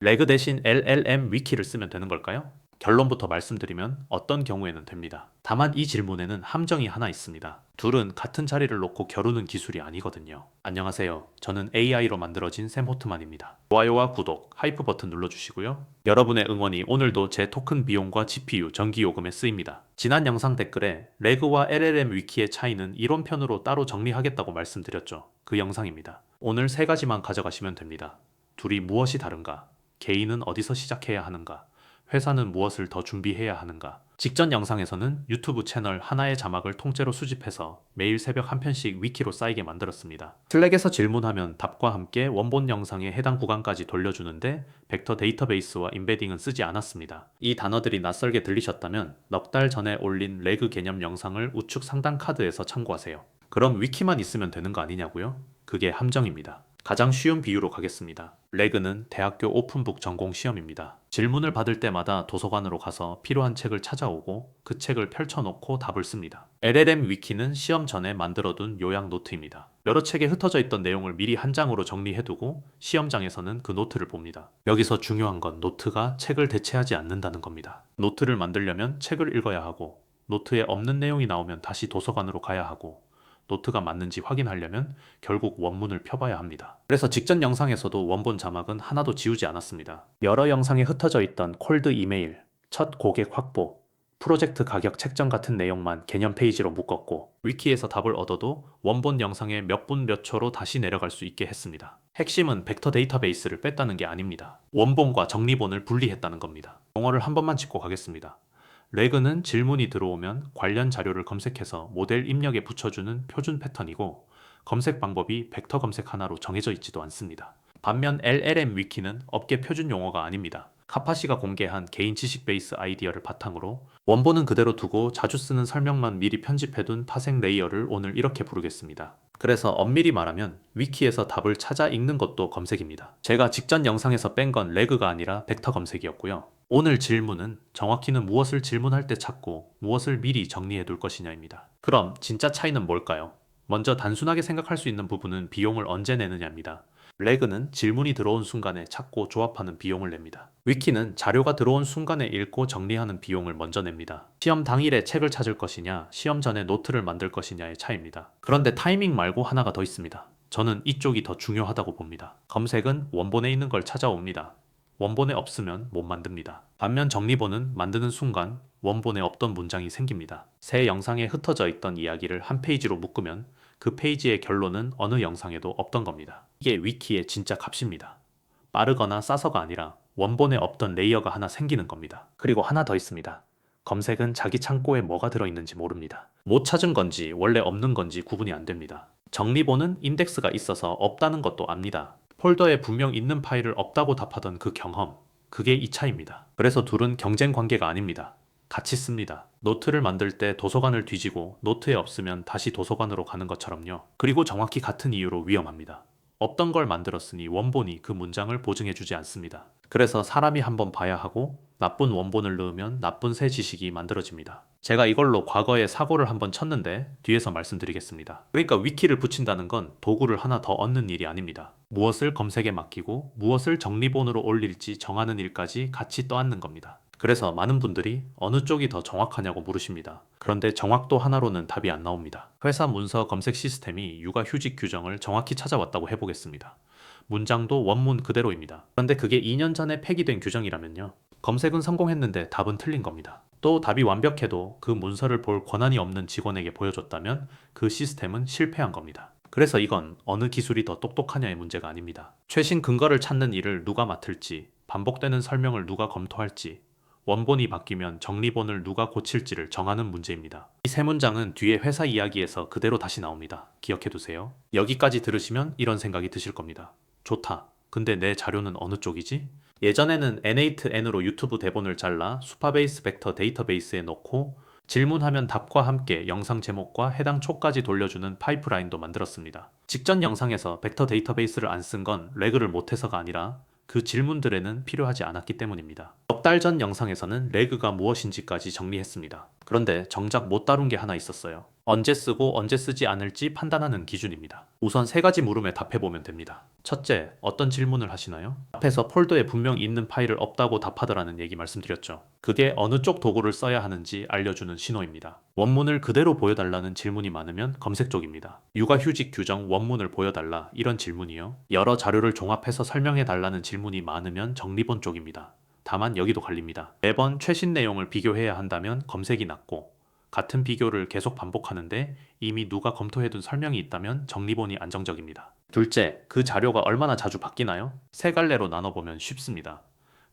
레그 대신 LLM 위키를 쓰면 되는 걸까요? 결론부터 말씀드리면 어떤 경우에는 됩니다. 다만 이 질문에는 함정이 하나 있습니다. 둘은 같은 자리를 놓고 겨루는 기술이 아니거든요. 안녕하세요. 저는 AI로 만들어진 샘 호트만입니다. 좋아요와 구독, 하이프 버튼 눌러주시고요. 여러분의 응원이 오늘도 제 토큰 비용과 GPU, 전기 요금에 쓰입니다. 지난 영상 댓글에 레그와 LLM 위키의 차이는 이론편으로 따로 정리하겠다고 말씀드렸죠. 그 영상입니다. 오늘 세 가지만 가져가시면 됩니다. 둘이 무엇이 다른가? 개인은 어디서 시작해야 하는가? 회사는 무엇을 더 준비해야 하는가? 직전 영상에서는 유튜브 채널 하나의 자막을 통째로 수집해서 매일 새벽 한 편씩 위키로 쌓이게 만들었습니다. 슬랙에서 질문하면 답과 함께 원본 영상의 해당 구간까지 돌려주는데 벡터 데이터베이스와 임베딩은 쓰지 않았습니다. 이 단어들이 낯설게 들리셨다면 넉 달 전에 올린 레그 개념 영상을 우측 상단 카드에서 참고하세요. 그럼 위키만 있으면 되는 거 아니냐고요? 그게 함정입니다. 가장 쉬운 비유로 가겠습니다. 레그는 대학교 오픈북 전공 시험입니다. 질문을 받을 때마다 도서관으로 가서 필요한 책을 찾아오고 그 책을 펼쳐놓고 답을 씁니다. LLM 위키는 시험 전에 만들어둔 요약 노트입니다. 여러 책에 흩어져 있던 내용을 미리 한 장으로 정리해두고 시험장에서는 그 노트를 봅니다. 여기서 중요한 건 노트가 책을 대체하지 않는다는 겁니다. 노트를 만들려면 책을 읽어야 하고 노트에 없는 내용이 나오면 다시 도서관으로 가야 하고 노트가 맞는지 확인하려면 결국 원문을 펴봐야 합니다. 그래서 직전 영상에서도 원본 자막은 하나도 지우지 않았습니다. 여러 영상에 ht어져 있던 콜드 이메일, 첫 고객 확보, 프로젝트 가격 책정 같은 내용만 개념 페이지로 묶었고 위키에서 답을 얻어도 원본 영상에 몇 분 몇 초로 다시 내려갈 수 있게 했습니다. 핵심은 벡터 데이터베이스를 뺐다는 게 아닙니다. 원본과 정리본을 분리했다는 겁니다. 용어를 한 번만 짚고 가겠습니다. 레그는 질문이 들어오면 관련 자료를 검색해서 모델 입력에 붙여주는 표준 패턴이고 검색 방법이 벡터 검색 하나로 정해져 있지도 않습니다. 반면 LLM 위키는 업계 표준 용어가 아닙니다. 카파시가 공개한 개인 지식 베이스 아이디어를 바탕으로 원본은 그대로 두고 자주 쓰는 설명만 미리 편집해둔 파생 레이어를 오늘 이렇게 부르겠습니다. 그래서 엄밀히 말하면 위키에서 답을 찾아 읽는 것도 검색입니다. 제가 직전 영상에서 뺀 건 레그가 아니라 벡터 검색이었고요. 오늘 질문은 정확히는 무엇을 질문할 때 찾고 무엇을 미리 정리해 둘 것이냐입니다. 그럼 진짜 차이는 뭘까요? 먼저 단순하게 생각할 수 있는 부분은 비용을 언제 내느냐입니다. 레그는 질문이 들어온 순간에 찾고 조합하는 비용을 냅니다. 위키는 자료가 들어온 순간에 읽고 정리하는 비용을 먼저 냅니다. 시험 당일에 책을 찾을 것이냐, 시험 전에 노트를 만들 것이냐의 차이입니다. 그런데 타이밍 말고 하나가 더 있습니다. 저는 이쪽이 더 중요하다고 봅니다. 검색은 원본에 있는 걸 찾아옵니다. 원본에 없으면 못 만듭니다. 반면 정리본은 만드는 순간 원본에 없던 문장이 생깁니다. 새 영상에 흩어져 있던 이야기를 한 페이지로 묶으면 그 페이지의 결론은 어느 영상에도 없던 겁니다. 이게 위키의 진짜 값입니다. 빠르거나 싸서가 아니라 원본에 없던 레이어가 하나 생기는 겁니다. 그리고 하나 더 있습니다. 검색은 자기 창고에 뭐가 들어있는지 모릅니다. 못 찾은 건지 원래 없는 건지 구분이 안 됩니다. 정리본은 인덱스가 있어서 없다는 것도 압니다. 폴더에 분명 있는 파일을 없다고 답하던 그 경험, 그게 이 차이입니다. 그래서 둘은 경쟁 관계가 아닙니다. 같이 씁니다. 노트를 만들 때 도서관을 뒤지고 노트에 없으면 다시 도서관으로 가는 것처럼요. 그리고 정확히 같은 이유로 위험합니다. 없던 걸 만들었으니 원본이 그 문장을 보증해주지 않습니다. 그래서 사람이 한번 봐야 하고 나쁜 원본을 넣으면 나쁜 새 지식이 만들어집니다. 제가 이걸로 과거에 사고를 한번 쳤는데 뒤에서 말씀드리겠습니다. 그러니까 위키를 붙인다는 건 도구를 하나 더 얻는 일이 아닙니다. 무엇을 검색에 맡기고 무엇을 정리본으로 올릴지 정하는 일까지 같이 떠안는 겁니다. 그래서 많은 분들이 어느 쪽이 더 정확하냐고 물으십니다. 그런데 정확도 하나로는 답이 안 나옵니다. 회사 문서 검색 시스템이 육아휴직 규정을 정확히 찾아왔다고 해보겠습니다. 문장도 원문 그대로입니다. 그런데 그게 2년 전에 폐기된 규정이라면요. 검색은 성공했는데 답은 틀린 겁니다. 또 답이 완벽해도 그 문서를 볼 권한이 없는 직원에게 보여줬다면 그 시스템은 실패한 겁니다. 그래서 이건 어느 기술이 더 똑똑하냐의 문제가 아닙니다. 최신 근거를 찾는 일을 누가 맡을지, 반복되는 설명을 누가 검토할지, 원본이 바뀌면 정리본을 누가 고칠지를 정하는 문제입니다. 이 세 문장은 뒤에 회사 이야기에서 그대로 다시 나옵니다. 기억해두세요. 여기까지 들으시면 이런 생각이 드실 겁니다. 좋다. 근데 내 자료는 어느 쪽이지? 예전에는 N8N으로 유튜브 대본을 잘라 수파베이스 벡터 데이터베이스에 넣고 질문하면 답과 함께 영상 제목과 해당 초까지 돌려주는 파이프라인도 만들었습니다. 직전 영상에서 벡터 데이터베이스를 안 쓴 건 레그를 못해서가 아니라 그 질문들에는 필요하지 않았기 때문입니다. 넉 달 전 영상에서는 레그가 무엇인지까지 정리했습니다. 그런데 정작 못 다룬 게 하나 있었어요. 언제 쓰고 언제 쓰지 않을지 판단하는 기준입니다. 우선 세 가지 물음에 답해보면 됩니다. 첫째, 어떤 질문을 하시나요? 앞에서 폴더에 분명 있는 파일을 없다고 답하더라는 얘기 말씀드렸죠. 그게 어느 쪽 도구를 써야 하는지 알려주는 신호입니다. 원문을 그대로 보여달라는 질문이 많으면 검색 쪽입니다. 육아휴직 규정 원문을 보여달라 이런 질문이요. 여러 자료를 종합해서 설명해달라는 질문이 많으면 정리본 쪽입니다. 다만 여기도 갈립니다. 매번 최신 내용을 비교해야 한다면 검색이 낫고 같은 비교를 계속 반복하는데 이미 누가 검토해둔 설명이 있다면 정리본이 안정적입니다. 둘째, 그 자료가 얼마나 자주 바뀌나요? 세 갈래로 나눠보면 쉽습니다.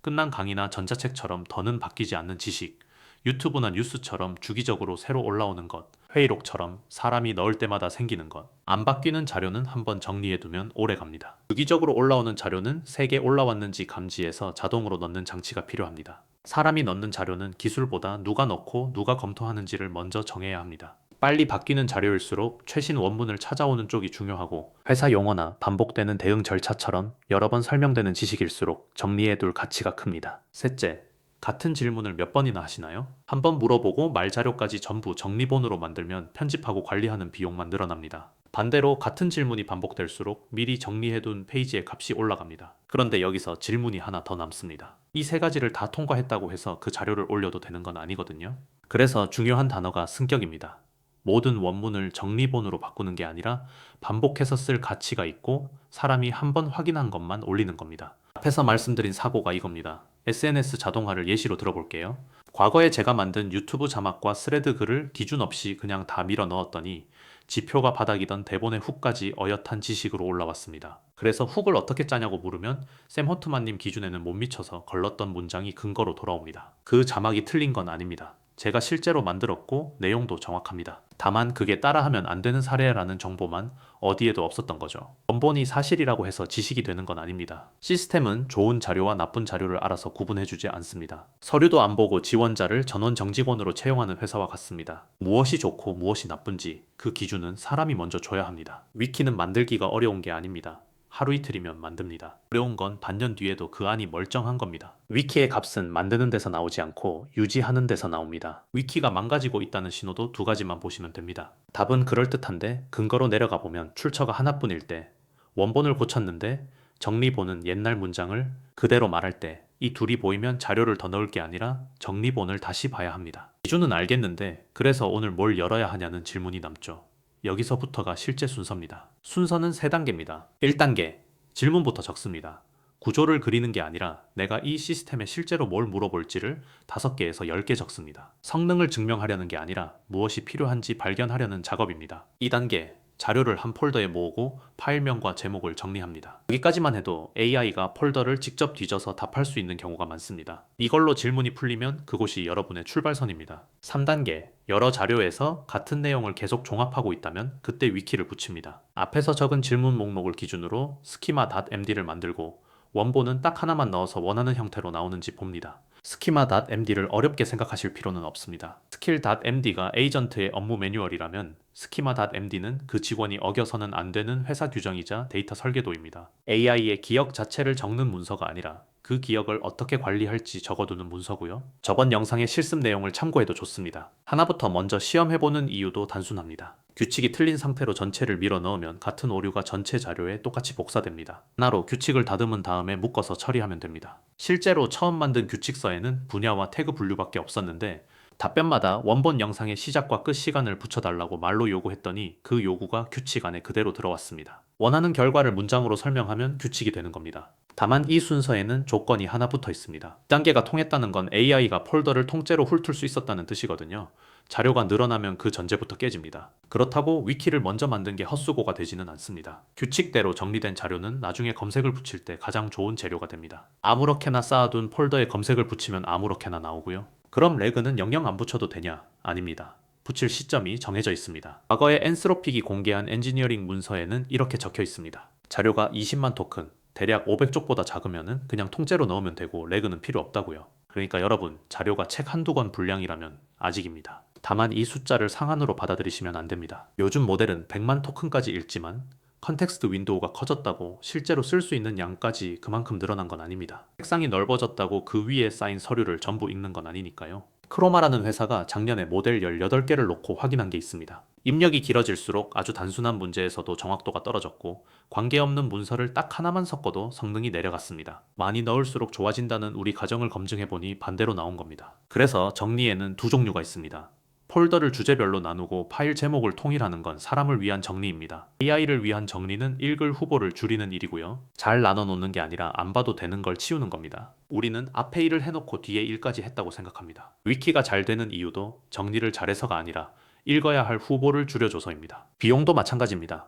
끝난 강의나 전자책처럼 더는 바뀌지 않는 지식, 유튜브나 뉴스처럼 주기적으로 새로 올라오는 것, 회의록처럼 사람이 넣을 때마다 생기는 것, 안 바뀌는 자료는 한번 정리해두면 오래 갑니다. 주기적으로 올라오는 자료는 3개 올라왔는지 감지해서 자동으로 넣는 장치가 필요합니다. 사람이 넣는 자료는 기술보다 누가 넣고 누가 검토하는지를 먼저 정해야 합니다. 빨리 바뀌는 자료일수록 최신 원문을 찾아오는 쪽이 중요하고 회사 용어나 반복되는 대응 절차처럼 여러 번 설명되는 지식일수록 정리해둘 가치가 큽니다. 셋째, 같은 질문을 몇 번이나 하시나요? 한 번 물어보고 말 자료까지 전부 정리본으로 만들면 편집하고 관리하는 비용만 늘어납니다. 반대로 같은 질문이 반복될수록 미리 정리해둔 페이지의 값이 올라갑니다. 그런데 여기서 질문이 하나 더 남습니다. 이 세 가지를 다 통과했다고 해서 그 자료를 올려도 되는 건 아니거든요. 그래서 중요한 단어가 승격입니다. 모든 원문을 정리본으로 바꾸는 게 아니라 반복해서 쓸 가치가 있고 사람이 한 번 확인한 것만 올리는 겁니다. 앞에서 말씀드린 사고가 이겁니다. SNS 자동화를 예시로 들어볼게요. 과거에 제가 만든 유튜브 자막과 스레드 글을 기준 없이 그냥 다 밀어 넣었더니 지표가 바닥이던 대본의 훅까지 어엿한 지식으로 올라왔습니다. 그래서 훅을 어떻게 짜냐고 물으면 샘 호트만님 기준에는 못 미쳐서 걸렀던 문장이 근거로 돌아옵니다. 그 자막이 틀린 건 아닙니다. 제가 실제로 만들었고 내용도 정확합니다. 다만 그게 따라하면 안 되는 사례라는 정보만 어디에도 없었던 거죠. 원본이 사실이라고 해서 지식이 되는 건 아닙니다. 시스템은 좋은 자료와 나쁜 자료를 알아서 구분해주지 않습니다. 서류도 안 보고 지원자를 전원 정직원으로 채용하는 회사와 같습니다. 무엇이 좋고 무엇이 나쁜지 그 기준은 사람이 먼저 줘야 합니다. 위키는 만들기가 어려운 게 아닙니다. 하루 이틀이면 만듭니다. 어려운 건 반년 뒤에도 그 안이 멀쩡한 겁니다. 위키의 값은 만드는 데서 나오지 않고 유지하는 데서 나옵니다. 위키가 망가지고 있다는 신호도 두 가지만 보시면 됩니다. 답은 그럴듯한데 근거로 내려가 보면 출처가 하나뿐일 때, 원본을 고쳤는데 정리본은 옛날 문장을 그대로 말할 때, 이 둘이 보이면 자료를 더 넣을 게 아니라 정리본을 다시 봐야 합니다. 기준은 알겠는데 그래서 오늘 뭘 열어야 하냐는 질문이 남죠. 여기서부터가 실제 순서입니다. 순서는 3단계입니다. 1단계, 질문부터 적습니다. 구조를 그리는 게 아니라 내가 이 시스템에 실제로 뭘 물어볼지를 5개에서 10개 적습니다. 성능을 증명하려는 게 아니라 무엇이 필요한지 발견하려는 작업입니다. 2단계, 자료를 한 폴더에 모으고 파일명과 제목을 정리합니다. 여기까지만 해도 AI가 폴더를 직접 뒤져서 답할 수 있는 경우가 많습니다. 이걸로 질문이 풀리면 그곳이 여러분의 출발선입니다. 3단계, 여러 자료에서 같은 내용을 계속 종합하고 있다면 그때 위키를 붙입니다. 앞에서 적은 질문 목록을 기준으로 schema.md를 만들고 원본은 딱 하나만 넣어서 원하는 형태로 나오는지 봅니다. schema.md를 어렵게 생각하실 필요는 없습니다. skill.md가 에이전트의 업무 매뉴얼이라면 schema.md는 그 직원이 어겨서는 안 되는 회사 규정이자 데이터 설계도입니다. AI의 기억 자체를 적는 문서가 아니라 그 기억을 어떻게 관리할지 적어두는 문서고요. 저번 영상의 실습 내용을 참고해도 좋습니다. 하나부터 먼저 시험해보는 이유도 단순합니다. 규칙이 틀린 상태로 전체를 밀어 넣으면 같은 오류가 전체 자료에 똑같이 복사됩니다. 하나로 규칙을 다듬은 다음에 묶어서 처리하면 됩니다. 실제로 처음 만든 규칙서에는 분야와 태그 분류밖에 없었는데 답변마다 원본 영상의 시작과 끝 시간을 붙여달라고 말로 요구했더니 그 요구가 규칙 안에 그대로 들어왔습니다. 원하는 결과를 문장으로 설명하면 규칙이 되는 겁니다. 다만 이 순서에는 조건이 하나 붙어 있습니다. 2단계가 통했다는 건 AI가 폴더를 통째로 훑을 수 있었다는 뜻이거든요. 자료가 늘어나면 그 전제부터 깨집니다. 그렇다고 위키를 먼저 만든 게 헛수고가 되지는 않습니다. 규칙대로 정리된 자료는 나중에 검색을 붙일 때 가장 좋은 재료가 됩니다. 아무렇게나 쌓아둔 폴더에 검색을 붙이면 아무렇게나 나오고요. 그럼 레그는 영영 안 붙여도 되냐? 아닙니다. 붙일 시점이 정해져 있습니다. 과거에 엔스로픽이 공개한 엔지니어링 문서에는 이렇게 적혀 있습니다. 자료가 20만 토큰, 대략 500쪽보다 작으면 그냥 통째로 넣으면 되고 레그는 필요 없다고요. 그러니까 여러분, 자료가 책 한두 권 분량이라면 아직입니다. 다만 이 숫자를 상한으로 받아들이시면 안 됩니다. 요즘 모델은 100만 토큰까지 읽지만 컨텍스트 윈도우가 커졌다고 실제로 쓸 수 있는 양까지 그만큼 늘어난 건 아닙니다. 책상이 넓어졌다고 그 위에 쌓인 서류를 전부 읽는 건 아니니까요. 크로마라는 회사가 작년에 모델 18개를 놓고 확인한 게 있습니다. 입력이 길어질수록 아주 단순한 문제에서도 정확도가 떨어졌고 관계없는 문서를 딱 하나만 섞어도 성능이 내려갔습니다. 많이 넣을수록 좋아진다는 우리 가정을 검증해보니 반대로 나온 겁니다. 그래서 정리에는 두 종류가 있습니다. 폴더를 주제별로 나누고 파일 제목을 통일하는 건 사람을 위한 정리입니다. AI를 위한 정리는 읽을 후보를 줄이는 일이고요. 잘 나눠 놓는 게 아니라 안 봐도 되는 걸 치우는 겁니다. 우리는 앞에 일을 해놓고 뒤에 일까지 했다고 생각합니다. 위키가 잘 되는 이유도 정리를 잘해서가 아니라 읽어야 할 후보를 줄여줘서입니다. 비용도 마찬가지입니다.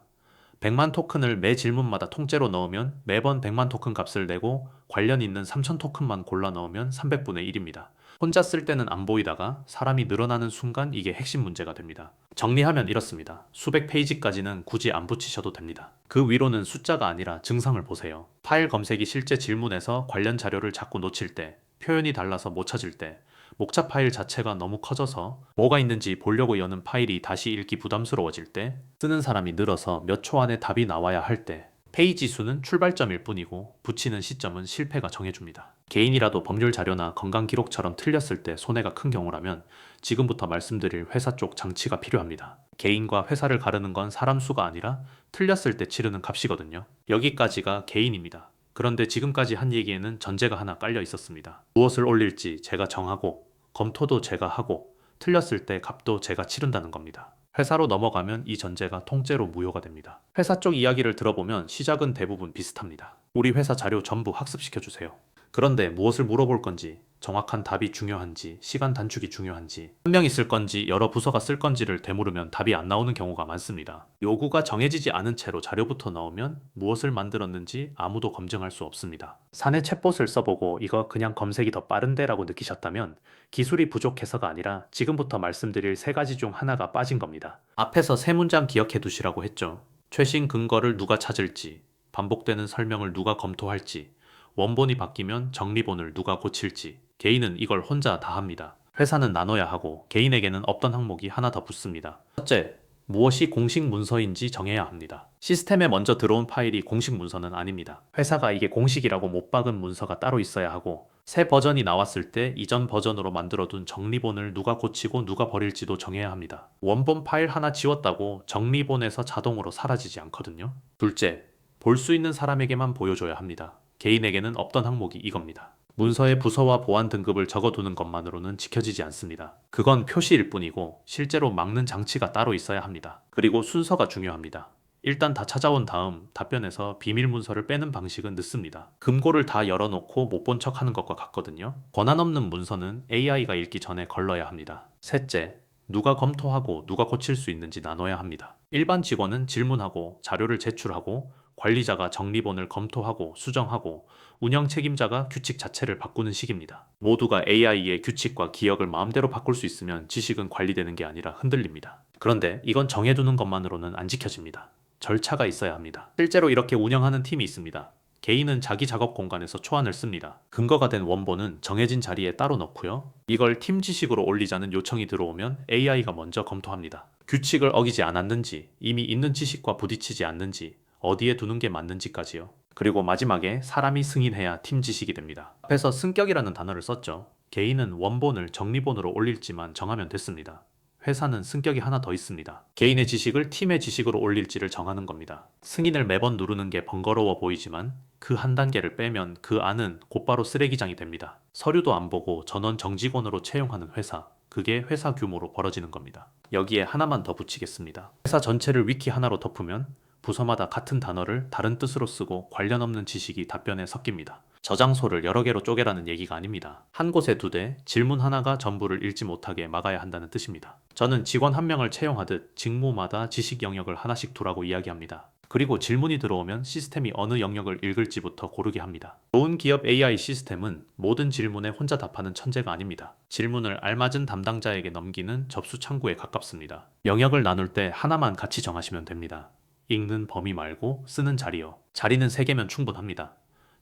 100만 토큰을 매 질문마다 통째로 넣으면 매번 100만 토큰 값을 내고 관련 있는 3000 토큰만 골라 넣으면 300분의 1입니다. 혼자 쓸 때는 안 보이다가 사람이 늘어나는 순간 이게 핵심 문제가 됩니다. 정리하면 이렇습니다. 수백 페이지까지는 굳이 안 붙이셔도 됩니다. 그 위로는 숫자가 아니라 증상을 보세요. 파일 검색이 실제 질문에서 관련 자료를 자꾸 놓칠 때, 표현이 달라서 못 찾을 때, 목차 파일 자체가 너무 커져서 뭐가 있는지 보려고 여는 파일이 다시 읽기 부담스러워질 때, 쓰는 사람이 늘어서 몇 초 안에 답이 나와야 할 때, 페이지 수는 출발점일 뿐이고 붙이는 시점은 실패가 정해줍니다. 개인이라도 법률 자료나 건강 기록처럼 틀렸을 때 손해가 큰 경우라면 지금부터 말씀드릴 회사 쪽 장치가 필요합니다. 개인과 회사를 가르는 건 사람 수가 아니라 틀렸을 때 치르는 값이거든요. 여기까지가 개인입니다. 그런데 지금까지 한 얘기에는 전제가 하나 깔려 있었습니다. 무엇을 올릴지 제가 정하고 검토도 제가 하고 틀렸을 때 값도 제가 치른다는 겁니다. 회사로 넘어가면 이 전제가 통째로 무효가 됩니다. 회사 쪽 이야기를 들어보면 시작은 대부분 비슷합니다. 우리 회사 자료 전부 학습시켜주세요. 그런데 무엇을 물어볼 건지, 정확한 답이 중요한지, 시간 단축이 중요한지, 한 명이 쓸 건지 여러 부서가 쓸 건지를 되물으면 답이 안 나오는 경우가 많습니다. 요구가 정해지지 않은 채로 자료부터 넣으면 무엇을 만들었는지 아무도 검증할 수 없습니다. 사내 챗봇을 써보고 이거 그냥 검색이 더 빠른데 라고 느끼셨다면 기술이 부족해서가 아니라 지금부터 말씀드릴 세 가지 중 하나가 빠진 겁니다. 앞에서 세 문장 기억해 두시라고 했죠. 최신 근거를 누가 찾을지, 반복되는 설명을 누가 검토할지, 원본이 바뀌면 정리본을 누가 고칠지, 개인은 이걸 혼자 다 합니다. 회사는 나눠야 하고 개인에게는 없던 항목이 하나 더 붙습니다. 첫째, 무엇이 공식 문서인지 정해야 합니다. 시스템에 먼저 들어온 파일이 공식 문서는 아닙니다. 회사가 이게 공식이라고 못 박은 문서가 따로 있어야 하고 새 버전이 나왔을 때 이전 버전으로 만들어둔 정리본을 누가 고치고 누가 버릴지도 정해야 합니다. 원본 파일 하나 지웠다고 정리본에서 자동으로 사라지지 않거든요. 둘째, 볼 수 있는 사람에게만 보여줘야 합니다. 개인에게는 없던 항목이 이겁니다. 문서에 부서와 보안 등급을 적어두는 것만으로는 지켜지지 않습니다. 그건 표시일 뿐이고 실제로 막는 장치가 따로 있어야 합니다. 그리고 순서가 중요합니다. 일단 다 찾아온 다음 답변에서 비밀 문서를 빼는 방식은 늦습니다. 금고를 다 열어놓고 못 본 척 하는 것과 같거든요. 권한 없는 문서는 AI가 읽기 전에 걸러야 합니다. 셋째, 누가 검토하고 누가 고칠 수 있는지 나눠야 합니다. 일반 직원은 질문하고 자료를 제출하고 관리자가 정리본을 검토하고 수정하고 운영 책임자가 규칙 자체를 바꾸는 식입니다. 모두가 AI의 규칙과 기억을 마음대로 바꿀 수 있으면 지식은 관리되는 게 아니라 흔들립니다. 그런데 이건 정해두는 것만으로는 안 지켜집니다. 절차가 있어야 합니다. 실제로 이렇게 운영하는 팀이 있습니다. 개인은 자기 작업 공간에서 초안을 씁니다. 근거가 된 원본은 정해진 자리에 따로 넣고요. 이걸 팀 지식으로 올리자는 요청이 들어오면 AI가 먼저 검토합니다. 규칙을 어기지 않았는지, 이미 있는 지식과 부딪히지 않는지, 어디에 두는 게 맞는지까지요. 그리고 마지막에 사람이 승인해야 팀 지식이 됩니다. 앞에서 승격이라는 단어를 썼죠. 개인은 원본을 정리본으로 올릴지만 정하면 됐습니다. 회사는 승격이 하나 더 있습니다. 개인의 지식을 팀의 지식으로 올릴지를 정하는 겁니다. 승인을 매번 누르는 게 번거로워 보이지만 그 한 단계를 빼면 그 안은 곧바로 쓰레기장이 됩니다. 서류도 안 보고 전원 정직원으로 채용하는 회사. 그게 회사 규모로 벌어지는 겁니다. 여기에 하나만 더 붙이겠습니다. 회사 전체를 위키 하나로 덮으면 부서마다 같은 단어를 다른 뜻으로 쓰고 관련 없는 지식이 답변에 섞입니다. 저장소를 여러 개로 쪼개라는 얘기가 아닙니다. 한 곳에 두되 질문 하나가 전부를 읽지 못하게 막아야 한다는 뜻입니다. 저는 직원 한 명을 채용하듯 직무마다 지식 영역을 하나씩 두라고 이야기합니다. 그리고 질문이 들어오면 시스템이 어느 영역을 읽을지부터 고르게 합니다. 좋은 기업 AI 시스템은 모든 질문에 혼자 답하는 천재가 아닙니다. 질문을 알맞은 담당자에게 넘기는 접수 창구에 가깝습니다. 영역을 나눌 때 하나만 같이 정하시면 됩니다. 읽는 범위 말고 쓰는 자리요. 자리는 3개면 충분합니다.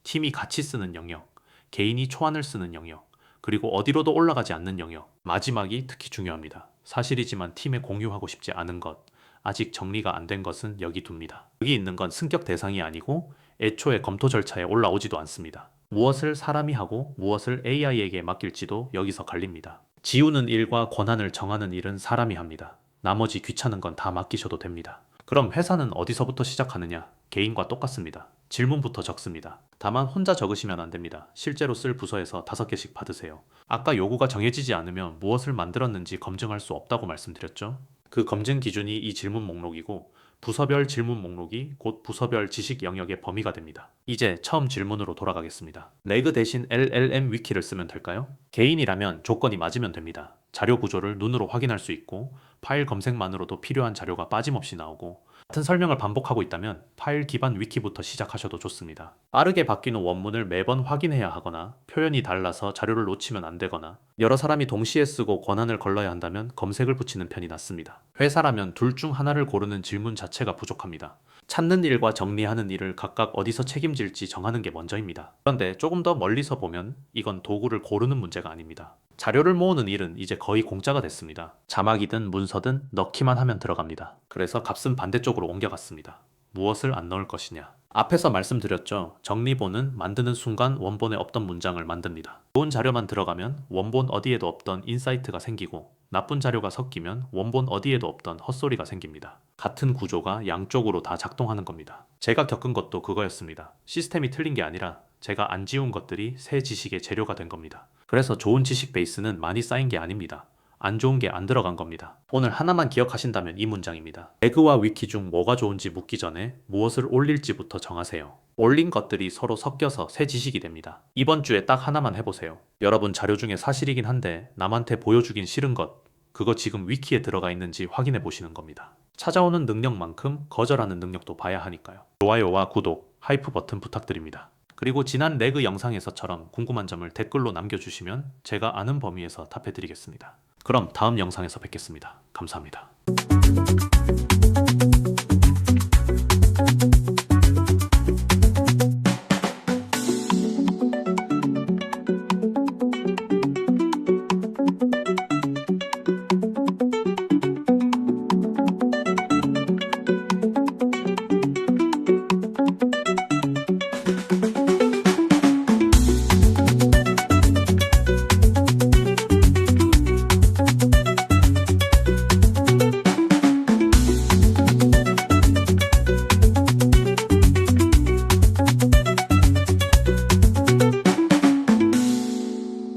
팀이 같이 쓰는 영역, 개인이 초안을 쓰는 영역, 그리고 어디로도 올라가지 않는 영역. 마지막이 특히 중요합니다. 사실이지만 팀에 공유하고 싶지 않은 것, 아직 정리가 안 된 것은 여기 둡니다. 여기 있는 건 승격 대상이 아니고 애초에 검토 절차에 올라오지도 않습니다. 무엇을 사람이 하고 무엇을 AI에게 맡길지도 여기서 갈립니다. 지우는 일과 권한을 정하는 일은 사람이 합니다. 나머지 귀찮은 건 다 맡기셔도 됩니다. 그럼 회사는 어디서부터 시작하느냐? 개인과 똑같습니다. 질문부터 적습니다. 다만 혼자 적으시면 안 됩니다. 실제로 쓸 부서에서 5개씩 받으세요. 아까 요구가 정해지지 않으면 무엇을 만들었는지 검증할 수 없다고 말씀드렸죠? 그 검증 기준이 이 질문 목록이고 부서별 질문 목록이 곧 부서별 지식 영역의 범위가 됩니다. 이제 처음 질문으로 돌아가겠습니다. 레그 대신 LLM 위키를 쓰면 될까요? 개인이라면 조건이 맞으면 됩니다. 자료 구조를 눈으로 확인할 수 있고 파일 검색만으로도 필요한 자료가 빠짐없이 나오고 같은 설명을 반복하고 있다면 파일 기반 위키부터 시작하셔도 좋습니다. 빠르게 바뀌는 원문을 매번 확인해야 하거나 표현이 달라서 자료를 놓치면 안 되거나 여러 사람이 동시에 쓰고 권한을 걸러야 한다면 검색을 붙이는 편이 낫습니다. 회사라면 둘 중 하나를 고르는 질문 자체가 부족합니다. 찾는 일과 정리하는 일을 각각 어디서 책임질지 정하는 게 먼저입니다. 그런데 조금 더 멀리서 보면 이건 도구를 고르는 문제가 아닙니다. 자료를 모으는 일은 이제 거의 공짜가 됐습니다. 자막이든 문서든 넣기만 하면 들어갑니다. 그래서 값은 반대쪽으로 옮겨갔습니다. 무엇을 안 넣을 것이냐? 앞에서 말씀드렸죠. 정리본은 만드는 순간 원본에 없던 문장을 만듭니다. 좋은 자료만 들어가면 원본 어디에도 없던 인사이트가 생기고 나쁜 자료가 섞이면 원본 어디에도 없던 헛소리가 생깁니다. 같은 구조가 양쪽으로 다 작동하는 겁니다. 제가 겪은 것도 그거였습니다. 시스템이 틀린 게 아니라 제가 안 지운 것들이 새 지식의 재료가 된 겁니다. 그래서 좋은 지식 베이스는 많이 쌓인 게 아닙니다. 안 좋은 게 안 들어간 겁니다. 오늘 하나만 기억하신다면 이 문장입니다. 레그와 위키 중 뭐가 좋은지 묻기 전에 무엇을 올릴지부터 정하세요. 올린 것들이 서로 섞여서 새 지식이 됩니다. 이번 주에 딱 하나만 해보세요. 여러분 자료 중에 사실이긴 한데 남한테 보여주긴 싫은 것, 그거 지금 위키에 들어가 있는지 확인해 보시는 겁니다. 찾아오는 능력만큼 거절하는 능력도 봐야 하니까요. 좋아요와 구독, 하이프 버튼 부탁드립니다. 그리고 지난 레그 영상에서처럼 궁금한 점을 댓글로 남겨주시면 제가 아는 범위에서 답해드리겠습니다. 그럼 다음 영상에서 뵙겠습니다. 감사합니다.